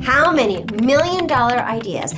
How many million-dollar ideas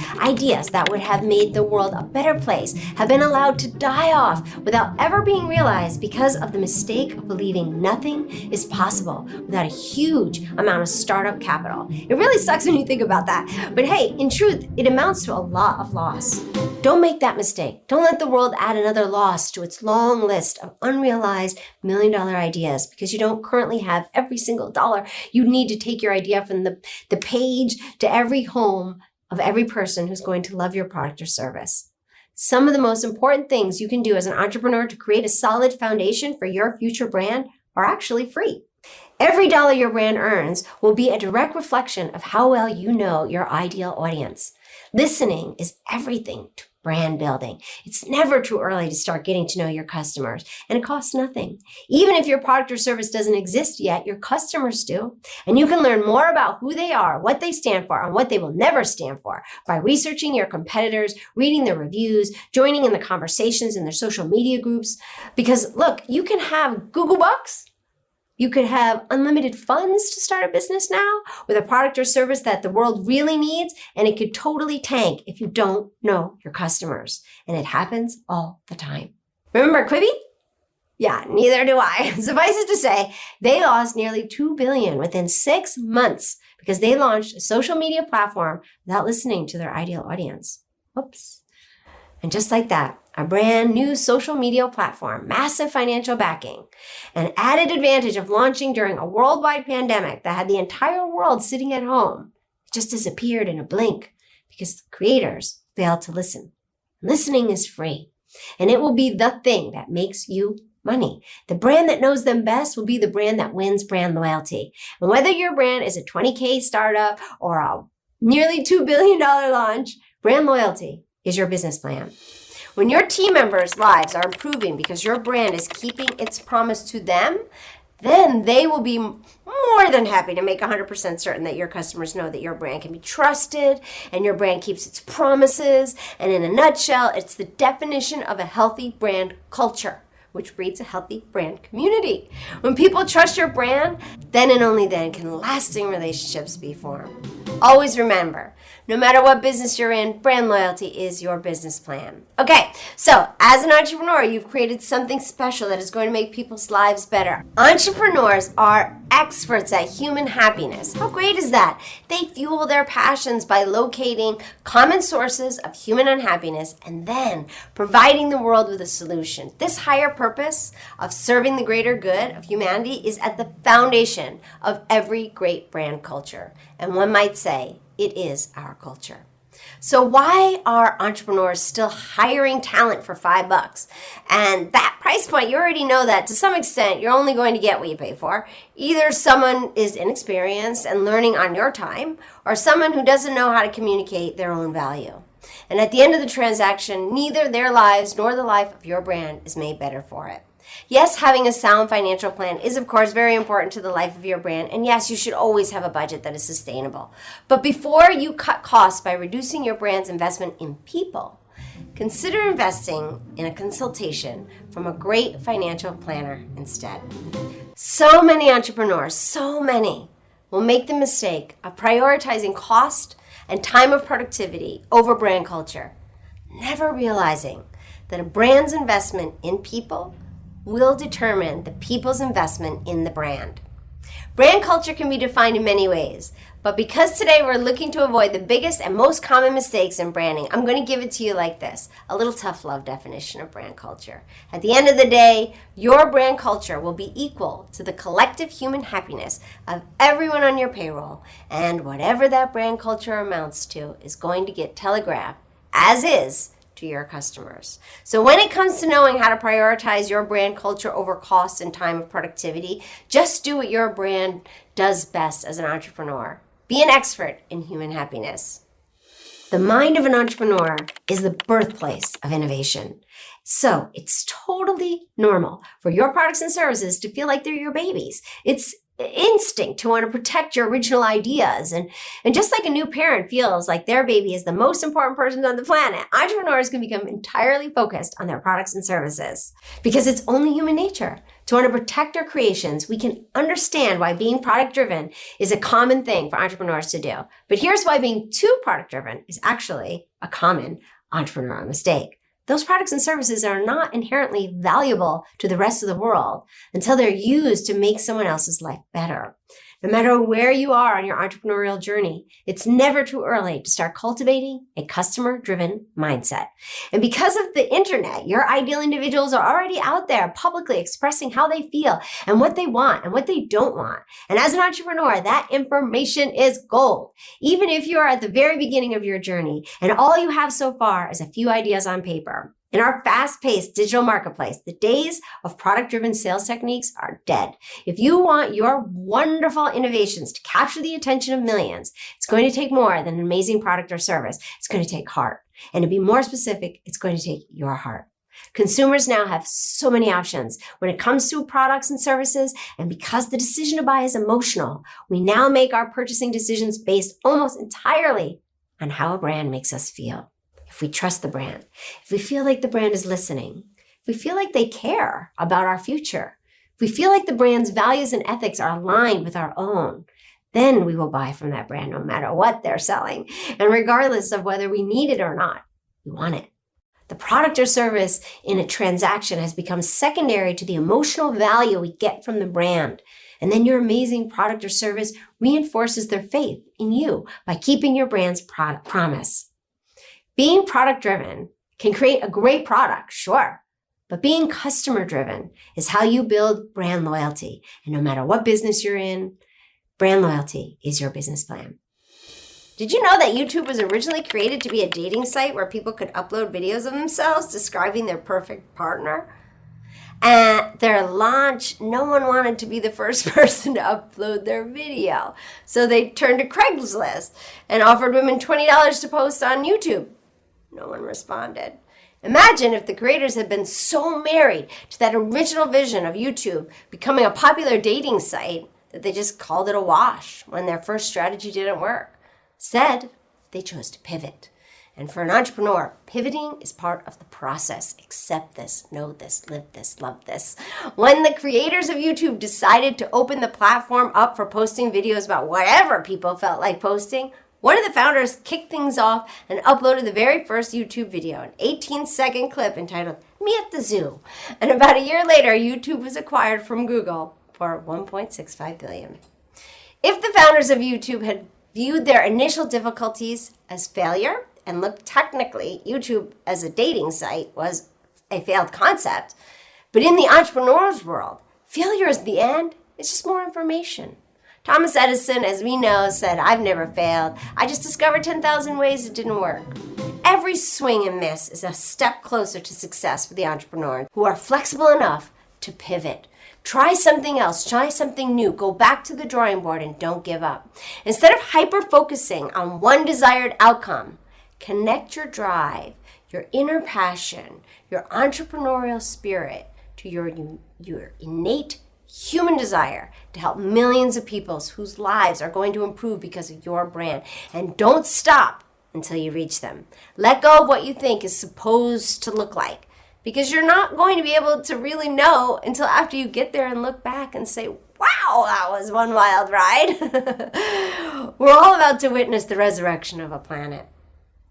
that would have made the world a better place, have been allowed to die off without ever being realized because of the mistake of believing nothing is possible without a huge amount of startup capital? It really sucks when you think about that. But hey, in truth, it amounts to a lot of loss. Don't make that mistake. Don't let the world add another loss to its long list of unrealized million-dollar ideas because you don't currently have every single dollar you need to take your idea from the page to every home of every person who's going to love your product or service. Some of the most important things you can do as an entrepreneur to create a solid foundation for your future brand are actually free. Every dollar your brand earns will be a direct reflection of how well you know your ideal audience. Listening is everything to brand building. It's never too early to start getting to know your customers, and it costs nothing. Even if your product or service doesn't exist yet, your customers do. And you can learn more about who they are, what they stand for, and what they will never stand for by researching your competitors, reading their reviews, joining in the conversations in their social media groups. Because look, you can have Google Bucks. You could have unlimited funds to start a business now with a product or service that the world really needs, and it could totally tank if you don't know your customers. And it happens all the time. Remember Quibi? Yeah, neither do I. Suffice it to say, they lost nearly $2 billion within 6 months because they launched a social media platform without listening to their ideal audience. Whoops. And just like that, a brand new social media platform, massive financial backing, an added advantage of launching during a worldwide pandemic that had the entire world sitting at home, just disappeared in a blink because the creators failed to listen. Listening is free, and it will be the thing that makes you money. The brand that knows them best will be the brand that wins brand loyalty. And whether your brand is a 20K startup or a nearly $2 billion launch, brand loyalty is your business plan. When your team members' lives are improving because your brand is keeping its promise to them, then they will be more than happy to make 100% certain that your customers know that your brand can be trusted and your brand keeps its promises. And in a nutshell, it's the definition of a healthy brand culture, which breeds a healthy brand community. When people trust your brand, then and only then can lasting relationships be formed. Always remember, no matter what business you're in, brand loyalty is your business plan. Okay, so as an entrepreneur, you've created something special that is going to make people's lives better. Entrepreneurs are experts at human happiness. How great is that? They fuel their passions by locating common sources of human unhappiness and then providing the world with a solution. This higher purpose of serving the greater good of humanity is at the foundation of every great brand culture. And one might say, it is our culture. So why are entrepreneurs still hiring talent for $5? And that price point, you already know that to some extent, you're only going to get what you pay for. Either someone is inexperienced and learning on your time, or someone who doesn't know how to communicate their own value. And at the end of the transaction, neither their lives nor the life of your brand is made better for it. Yes, having a sound financial plan is, of course, very important to the life of your brand. And yes, you should always have a budget that is sustainable. But before you cut costs by reducing your brand's investment in people, consider investing in a consultation from a great financial planner instead. So many entrepreneurs, so many, will make the mistake of prioritizing cost and time of productivity over brand culture, never realizing that a brand's investment in people will determine the people's investment in the brand. Brand culture can be defined in many ways, but because today we're looking to avoid the biggest and most common mistakes in branding, I'm going to give it to you like this, a little tough love definition of brand culture. At the end of the day, your brand culture will be equal to the collective human happiness of everyone on your payroll, and whatever that brand culture amounts to is going to get telegraphed, as is, to your customers. So when it comes to knowing how to prioritize your brand culture over cost and time of productivity, just do what your brand does best as an entrepreneur. Be an expert in human happiness. The mind of an entrepreneur is the birthplace of innovation. So it's totally normal for your products and services to feel like they're your babies. It's instinct to want to protect your original ideas. And just like a new parent feels like their baby is the most important person on the planet, entrepreneurs can become entirely focused on their products and services because it's only human nature to want to protect our creations. We can understand why being product driven is a common thing for entrepreneurs to do. But here's why being too product driven is actually a common entrepreneurial mistake. Those products and services are not inherently valuable to the rest of the world until they're used to make someone else's life better. No matter where you are on your entrepreneurial journey, it's never too early to start cultivating a customer-driven mindset. And because of the internet, your ideal individuals are already out there publicly expressing how they feel and what they want and what they don't want. And as an entrepreneur, that information is gold. Even if you are at the very beginning of your journey and all you have so far is a few ideas on paper. In our fast-paced digital marketplace, the days of product-driven sales techniques are dead. If you want your wonderful innovations to capture the attention of millions, it's going to take more than an amazing product or service. It's going to take heart. And to be more specific, it's going to take your heart. Consumers now have so many options when it comes to products and services, and because the decision to buy is emotional, we now make our purchasing decisions based almost entirely on how a brand makes us feel. If we trust the brand, if we feel like the brand is listening, if we feel like they care about our future, if we feel like the brand's values and ethics are aligned with our own, then we will buy from that brand no matter what they're selling. And regardless of whether we need it or not, we want it. The product or service in a transaction has become secondary to the emotional value we get from the brand. And then your amazing product or service reinforces their faith in you by keeping your brand's promise. Being product-driven can create a great product, sure, but being customer-driven is how you build brand loyalty. And no matter what business you're in, brand loyalty is your business plan. Did you know that YouTube was originally created to be a dating site where people could upload videos of themselves describing their perfect partner? At their launch, no one wanted to be the first person to upload their video. So they turned to Craigslist and offered women $20 to post on YouTube. No one responded. Imagine if the creators had been so married to that original vision of YouTube becoming a popular dating site that they just called it a wash when their first strategy didn't work. Instead, they chose to pivot. And for an entrepreneur, pivoting is part of the process. Accept this, know this, live this, love this. When the creators of YouTube decided to open the platform up for posting videos about whatever people felt like posting, one of the founders kicked things off and uploaded the very first YouTube video, an 18-second clip entitled Me at the Zoo. And about a year later, YouTube was acquired from Google for $1.65 billion. If the founders of YouTube had viewed their initial difficulties as failure and looked technically YouTube as a dating site was a failed concept, but in the entrepreneur's world, failure is the end. It's just more information. Thomas Edison, as we know, said, "I've never failed. I just discovered 10,000 ways it didn't work." Every swing and miss is a step closer to success for the entrepreneurs who are flexible enough to pivot. Try something else, try something new, go back to the drawing board and don't give up. Instead of hyper-focusing on one desired outcome, connect your drive, your inner passion, your entrepreneurial spirit to your innate human desire to help millions of people whose lives are going to improve because of your brand. And don't stop until you reach them. Let go of what you think is supposed to look like, because you're not going to be able to really know until after you get there and look back and say, wow, that was one wild ride. We're all about to witness the resurrection of a planet.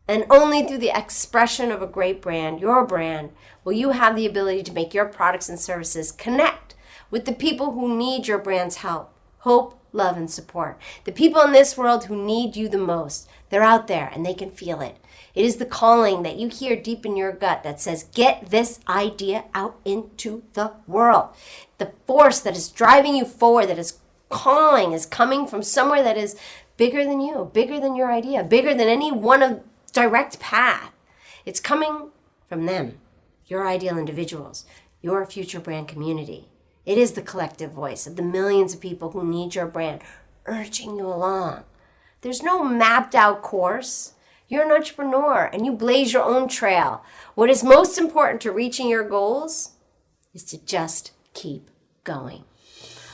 And only through the expression of a great brand, your brand, will you have the ability to make your products and services connect with the people who need your brand's help, hope, love, and support. The people in this world who need you the most. They're out there and they can feel it. It is the calling that you hear deep in your gut that says, get this idea out into the world. The force that is driving you forward, that is calling, is coming from somewhere that is bigger than you, bigger than your idea, bigger than any one of direct path. It's coming from them, your ideal individuals, your future brand community. It is the collective voice of the millions of people who need your brand, urging you along. There's no mapped out course. You're an entrepreneur and you blaze your own trail. What is most important to reaching your goals is to just keep going.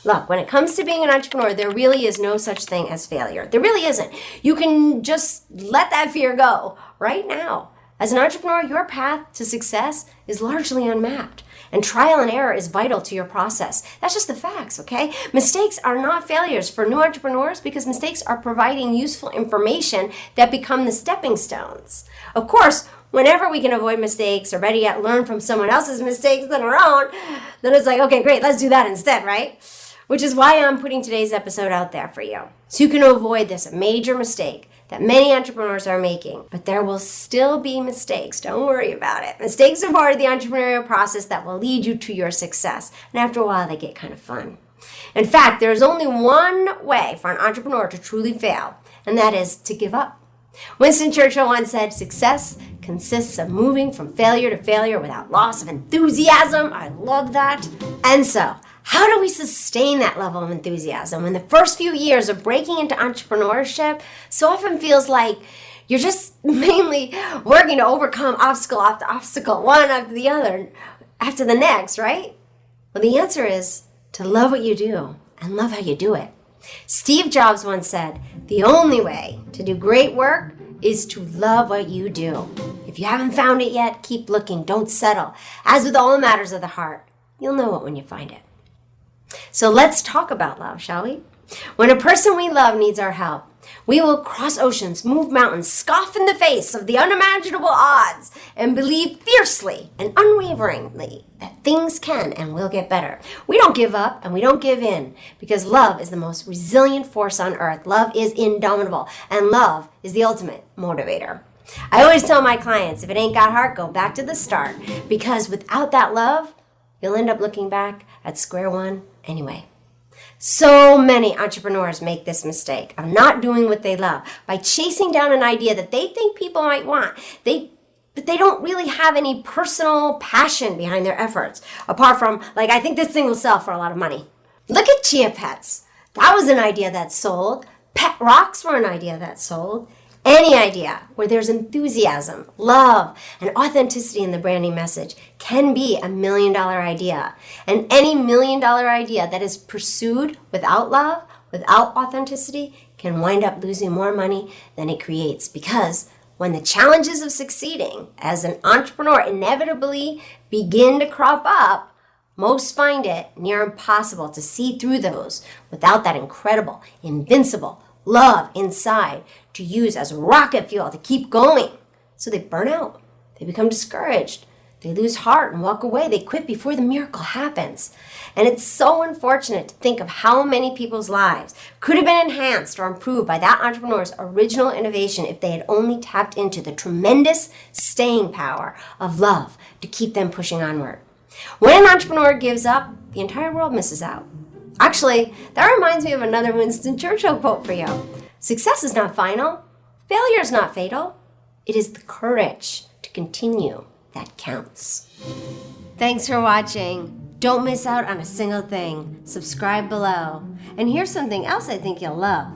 Look, when it comes to being an entrepreneur, there really is no such thing as failure. There really isn't. You can just let that fear go right now. As an entrepreneur, your path to success is largely unmapped, and trial and error is vital to your process. That's just the facts, okay? Mistakes are not failures for new entrepreneurs because mistakes are providing useful information that become the stepping stones. Of course, whenever we can avoid mistakes or better yet learn from someone else's mistakes than our own, then it's like, okay, great, let's do that instead, right? Which is why I'm putting today's episode out there for you, so you can avoid this major mistake that many entrepreneurs are making. But there will still be mistakes. Don't worry about it. Mistakes are part of the entrepreneurial process that will lead you to your success. And after a while, they get kind of fun. In fact, there's only one way for an entrepreneur to truly fail, and that is to give up. Winston Churchill once said, "Success consists of moving from failure to failure without loss of enthusiasm." I love that. And so, how do we sustain that level of enthusiasm when the first few years of breaking into entrepreneurship so often feels like you're just mainly working to overcome obstacle after obstacle, one after the other, after the next, right? Well, the answer is to love what you do and love how you do it. Steve Jobs once said, "The only way to do great work is to love what you do." If you haven't found it yet, keep looking, don't settle. As with all matters of the heart, you'll know it when you find it. So let's talk about love, shall we? When a person we love needs our help, we will cross oceans, move mountains, scoff in the face of the unimaginable odds, and believe fiercely and unwaveringly that things can and will get better. We don't give up and we don't give in because love is the most resilient force on earth. Love is indomitable, and love is the ultimate motivator. I always tell my clients, if it ain't got heart, go back to the start, because without that love, you'll end up looking back at square one anyway. So many entrepreneurs make this mistake of not doing what they love by chasing down an idea that they think people might want. But they don't really have any personal passion behind their efforts, apart from, like, I think this thing will sell for a lot of money. Look at Chia Pets. That was an idea that sold. Pet rocks were an idea that sold. Any idea where there's enthusiasm, love, and authenticity in the branding message can be $1 million idea. And any $1 million idea that is pursued without love, without authenticity, can wind up losing more money than it creates. Because when the challenges of succeeding as an entrepreneur inevitably begin to crop up, most find it near impossible to see through those without that incredible, invincible love inside to use as rocket fuel to keep going. So they burn out. They become discouraged. They lose heart and walk away. They quit before the miracle happens. And it's so unfortunate to think of how many people's lives could have been enhanced or improved by that entrepreneur's original innovation if they had only tapped into the tremendous staying power of love to keep them pushing onward. When an entrepreneur gives up, the entire world misses out. Actually, that reminds me of another Winston Churchill quote for you. Success is not final. Failure is not fatal. It is the courage to continue that counts. Thanks for watching. Don't miss out on a single thing. Subscribe below. And here's something else I think you'll love.